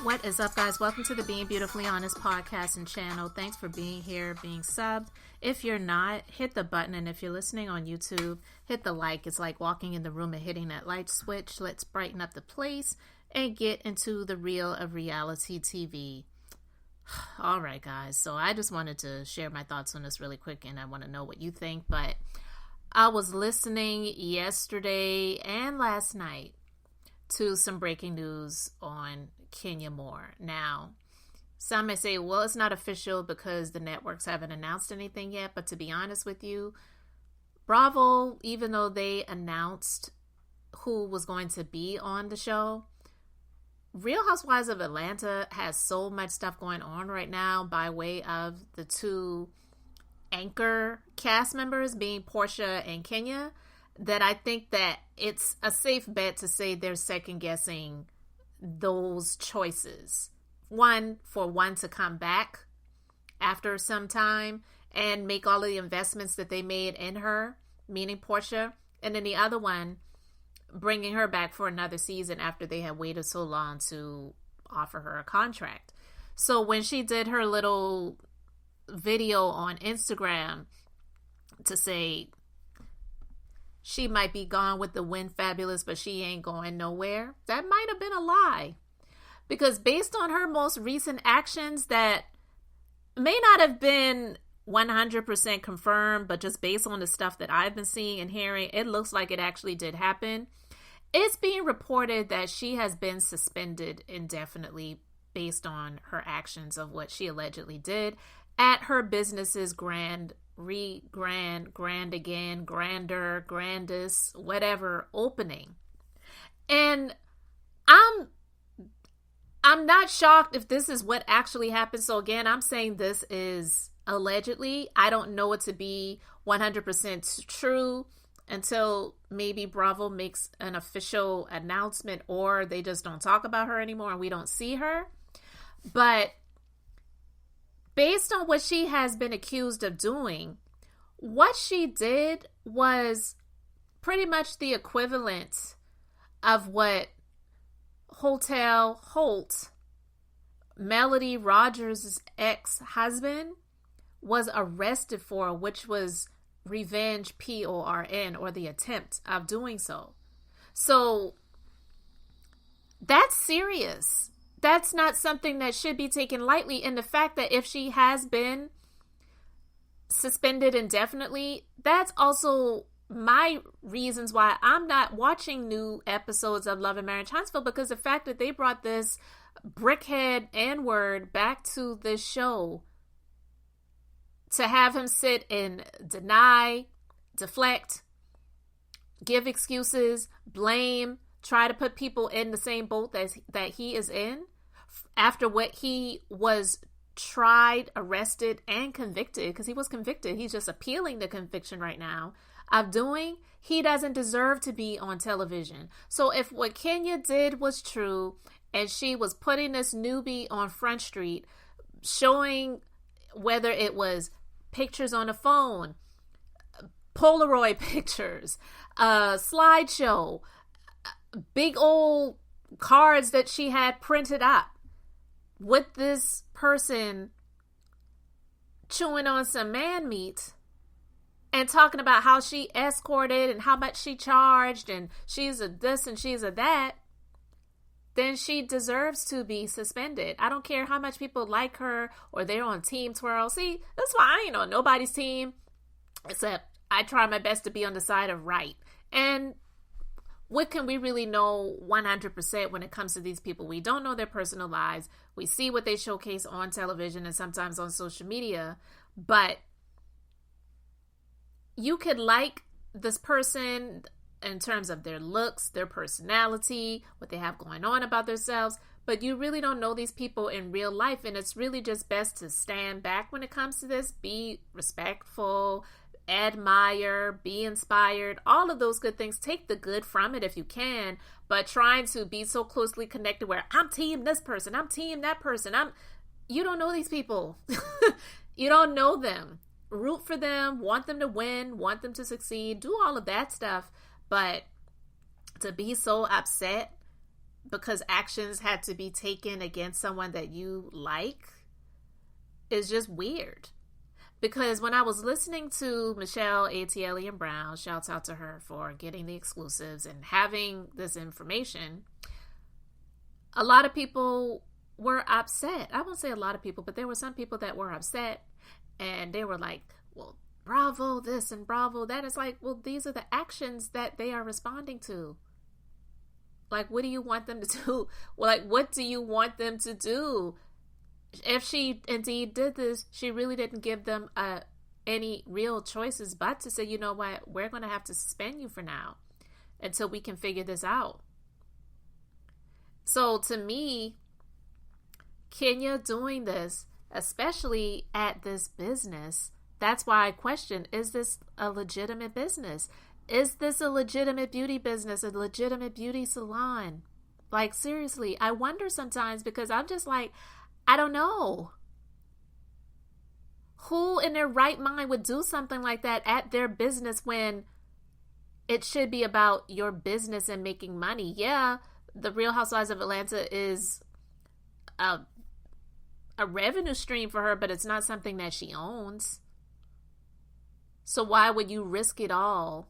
What is up, guys? Welcome to the Being Beautifully Honest podcast and channel. Thanks for being here, being subbed. If you're not, hit the button. And if you're listening on YouTube, hit the like. It's like walking in the room and hitting that light switch. Let's brighten up the place and get into the real of reality TV. All right, guys. So I just wanted to share my thoughts on this really quick, and I want to know what you think. But I was listening yesterday and last night to some breaking news on Kenya Moore. Now, some may say, well, it's not official because the networks haven't announced anything yet. But to be honest with you, Bravo, even though they announced who was going to be on the show, Real Housewives of Atlanta has so much stuff going on right now by way of the two anchor cast members being Portia and Kenya, that I think that it's a safe bet to say they're second guessing those choices. One, for one to come back after some time and make all of the investments that they made in her, meaning Portia, and then the other one, bringing her back for another season after they had waited so long to offer her a contract. So when she did her little video on Instagram to say she might be gone with the wind fabulous, but she ain't going nowhere, that might have been a lie. Because based on her most recent actions that may not have been 100% confirmed, but just based on the stuff that I've been seeing and hearing, it looks like it actually did happen. It's being reported that she has been suspended indefinitely based on her actions of what she allegedly did at her business's grander, grandest, whatever opening. And I'm not shocked if this is what actually happened. So again, I'm saying this is allegedly. I don't know it to be 100% true until maybe Bravo makes an official announcement, or they just don't talk about her anymore and we don't see her. But based on what she has been accused of doing, what she did was pretty much the equivalent of what Hotel Holt, Melody Rogers' ex-husband, was arrested for, which was revenge, PORN, or the attempt of doing so. So that's serious. That's not something that should be taken lightly. And the fact that if she has been suspended indefinitely, that's also my reasons why I'm not watching new episodes of Love and Marriage Huntsville, because the fact that they brought this brickhead N-word back to this show to have him sit and deny, deflect, give excuses, blame, try to put people in the same boat that he is in after what he was tried, arrested, and convicted, because he was convicted. He's just appealing the conviction right now of doing. He doesn't deserve to be on television. So if what Kenya did was true and she was putting this newbie on Front Street, showing whether it was pictures on a phone, Polaroid pictures, slideshow, big old cards that she had printed up with this person chewing on some man meat and talking about how she escorted and how much she charged and she's a this and she's a that, then she deserves to be suspended. I don't care how much people like her or they're on Team Twirl. See, that's why I ain't on nobody's team, except I try my best to be on the side of right. And what can we really know 100% when it comes to these people? We don't know their personal lives. We see what they showcase on television and sometimes on social media. But you could like this person in terms of their looks, their personality, what they have going on about themselves, but you really don't know these people in real life. And it's really just best to stand back when it comes to this. Be respectful, admire, be inspired, all of those good things. Take the good from it if you can, but trying to be so closely connected where I'm team this person, I'm team that person, you don't know these people. You don't know them. Root for them, want them to win, want them to succeed, do all of that stuff. But to be so upset because actions had to be taken against someone that you like is just weird. Because when I was listening to Michelle A.T.L.E. and Brown, shouts out to her for getting the exclusives and having this information, a lot of people were upset. I won't say a lot of people, but there were some people that were upset, and they were like, well, Bravo this and Bravo that. It's like, well, these are the actions that they are responding to. Like, what do you want them to do? Like, what do you want them to do? If she indeed did this, she really didn't give them any real choices but to say, you know what, we're going to have to suspend you for now until we can figure this out. So to me, Kenya doing this, especially at this business, that's why I question, is this a legitimate business? Is this a legitimate beauty business, a legitimate beauty salon? Like, seriously, I wonder sometimes, because I'm just like, I don't know. Who in their right mind would do something like that at their business when it should be about your business and making money? Yeah, the Real Housewives of Atlanta is a revenue stream for her, but it's not something that she owns. So why would you risk it all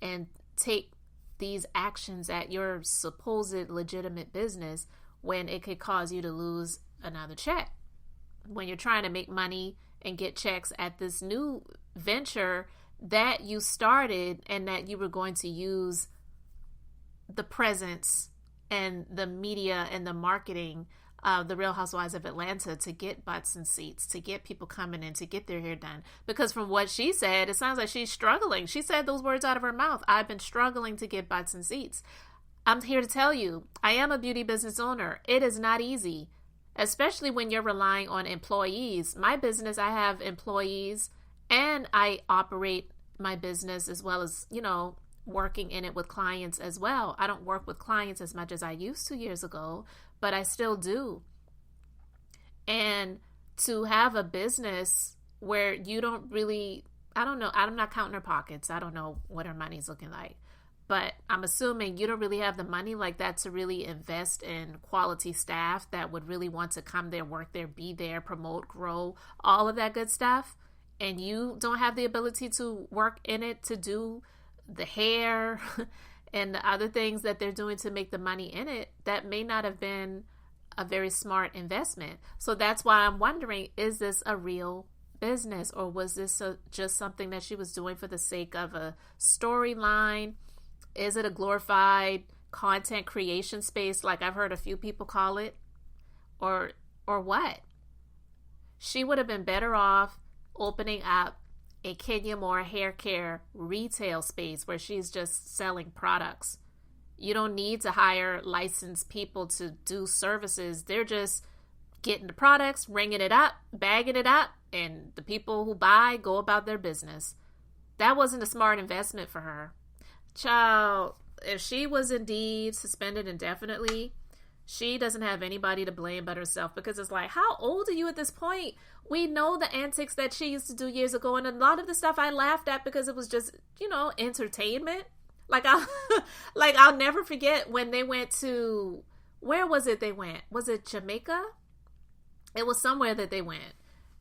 and take these actions at your supposed legitimate business when it could cause you to lose another check? When you're trying to make money and get checks at this new venture that you started and that you were going to use the presence and the media and the marketing of the Real Housewives of Atlanta to get butts and seats, to get people coming in, to get their hair done. Because from what she said, it sounds like she's struggling. She said those words out of her mouth. I've been struggling to get butts and seats. I'm here to tell you, I am a beauty business owner. It is not easy, especially when you're relying on employees. My business, I have employees, and I operate my business as well as, working in it with clients as well. I don't work with clients as much as I used to years ago, but I still do. And to have a business where you don't really, I don't know, I'm not counting her pockets. I don't know what her money's looking like. But I'm assuming you don't really have the money like that to really invest in quality staff that would really want to come there, work there, be there, promote, grow, all of that good stuff. And you don't have the ability to work in it, to do the hair and the other things that they're doing to make the money in it. That may not have been a very smart investment. So that's why I'm wondering, is this a real business, or was this just something that she was doing for the sake of a storyline? Is it a glorified content creation space, like I've heard a few people call it? Or what? She would have been better off opening up a Kenya Moore hair care retail space where she's just selling products. You don't need to hire licensed people to do services. They're just getting the products, ringing it up, bagging it up, and the people who buy go about their business. That wasn't a smart investment for her. Child, if she was indeed suspended indefinitely, she doesn't have anybody to blame but herself, because it's like, how old are you at this point? We know the antics that she used to do years ago, and a lot of the stuff I laughed at because it was just, entertainment. Like, I'll never forget when they went to, where was it they went? Was it Jamaica? It was somewhere that they went.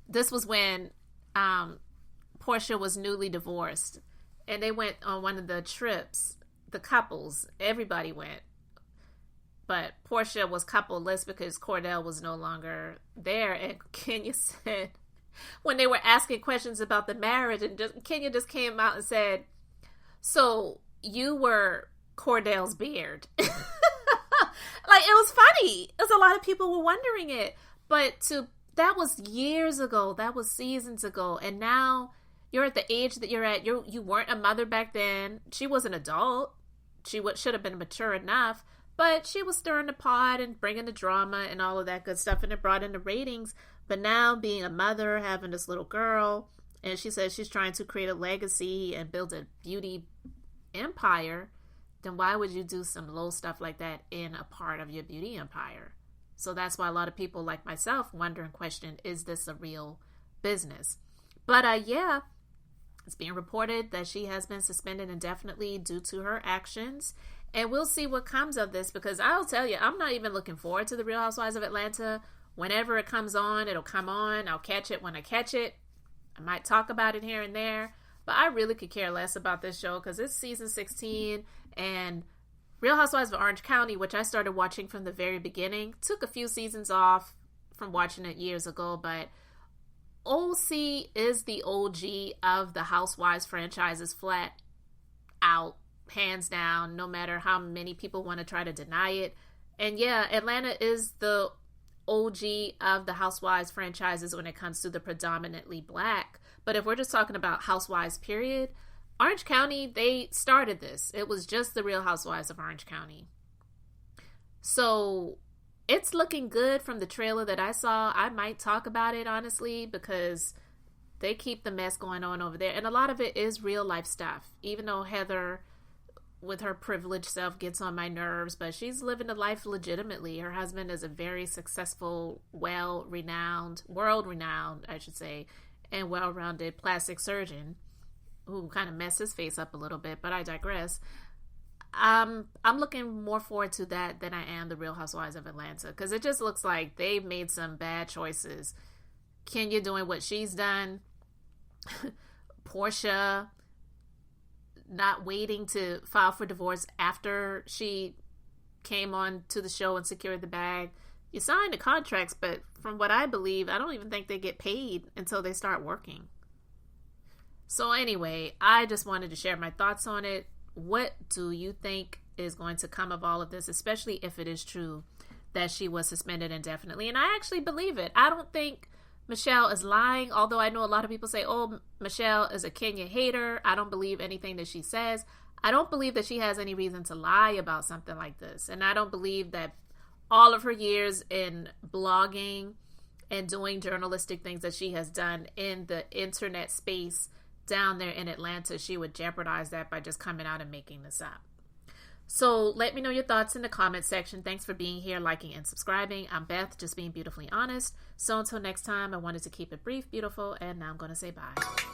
This was when Portia was newly divorced, and they went on one of the trips. The couples, everybody went. But Portia was coupleless because Cordell was no longer there. And Kenya said, when they were asking questions about the marriage, and Kenya just came out and said, so you were Cordell's beard. Like, it was funny. It was a lot of people were wondering it. But that was years ago. That was seasons ago. And now you're at the age that you're at. You weren't a mother back then. She was an adult. She should have been mature enough. But she was stirring the pot and bringing the drama and all of that good stuff, and it brought in the ratings. But now, being a mother, having this little girl, and she says she's trying to create a legacy and build a beauty empire, then why would you do some low stuff like that in a part of your beauty empire? So that's why a lot of people like myself wonder and question, is this a real business? But yeah, it's being reported that she has been suspended indefinitely due to her actions. And we'll see what comes of this, because I'll tell you, I'm not even looking forward to the Real Housewives of Atlanta. Whenever it comes on, it'll come on. I'll catch it when I catch it. I might talk about it here and there, but I really could care less about this show because it's season 16, and Real Housewives of Orange County, which I started watching from the very beginning, took a few seasons off from watching it years ago, but OC is the OG of the Housewives franchises, flat out, hands down, no matter how many people want to try to deny it. And yeah, Atlanta is the OG of the Housewives franchises when it comes to the predominantly black. But if we're just talking about Housewives, period, Orange County, they started this. It was just the Real Housewives of Orange County. So it's looking good from the trailer that I saw. I might talk about it, honestly, because they keep the mess going on over there. And a lot of it is real life stuff, even though Heather, with her privileged self, gets on my nerves, but she's living a life legitimately. Her husband is a very successful, world-renowned, I should say, and well-rounded plastic surgeon who kind of messed his face up a little bit, but I digress. I'm looking more forward to that than I am the Real Housewives of Atlanta, because it just looks like they've made some bad choices. Kenya doing what she's done, Portia not waiting to file for divorce after she came on to the show and secured the bag. You sign the contracts, but from what I believe, I don't even think they get paid until they start working. So anyway, I just wanted to share my thoughts on it. What do you think is going to come of all of this, especially if it is true that she was suspended indefinitely? And I actually believe it. I don't think Michelle is lying, although I know a lot of people say, oh, Michelle is a Kenya hater. I don't believe anything that she says. I don't believe that she has any reason to lie about something like this. And I don't believe that all of her years in blogging and doing journalistic things that she has done in the internet space down there in Atlanta, she would jeopardize that by just coming out and making this up. So let me know your thoughts in the comment section. Thanks for being here, liking, and subscribing. I'm Beth, just being beautifully honest. So until next time, I wanted to keep it brief, beautiful, and now I'm going to say bye.